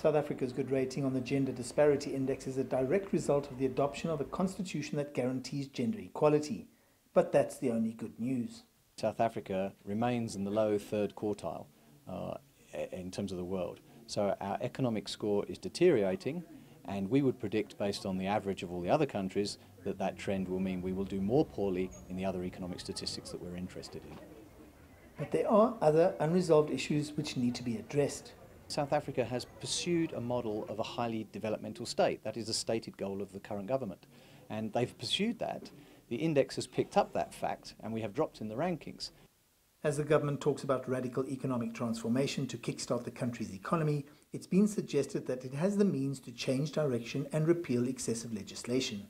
South Africa's good rating on the Gender Disparity Index is a direct result of the adoption of a constitution that guarantees gender equality. But that's the only good news. South Africa remains in the low third quartile in terms of the world. So our economic score is deteriorating, and we would predict, based on the average of all the other countries, that that trend will mean we will do more poorly in the other economic statistics that we're interested in. But there are other unresolved issues which need to be addressed. South Africa has pursued a model of a highly developmental state. That is a stated goal of the current government. And they've pursued that. The index has picked up that fact, and we have dropped in the rankings. As the government talks about radical economic transformation to kickstart the country's economy, it's been suggested that it has the means to change direction and repeal excessive legislation.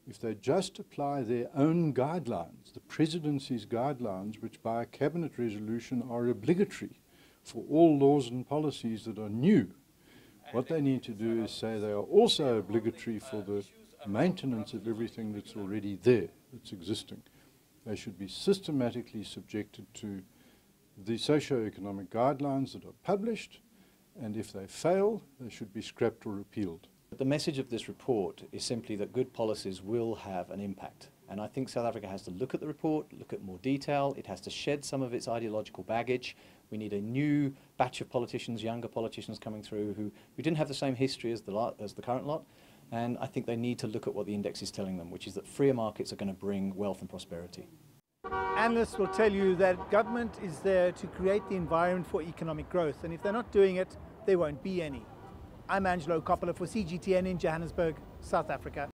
If they just apply their own guidelines, the presidency's guidelines, which by a cabinet resolution are obligatory for all laws and policies that are new, what they need to do is say they are also obligatory for the maintenance of everything that's already there, that's existing. They should be systematically subjected to the socio-economic guidelines that are published, and if they fail, they should be scrapped or repealed. The message of this report is simply that good policies will have an impact. And I think South Africa has to look at the report, look at more detail. It has to shed some of its ideological baggage. We need a new batch of politicians, younger politicians coming through who didn't have the same history as the current lot. And I think they need to look at what the index is telling them, which is that freer markets are going to bring wealth and prosperity. Analysts will tell you that government is there to create the environment for economic growth, and if they're not doing it, there won't be any. I'm Angelo Coppola for CGTN in Johannesburg, South Africa.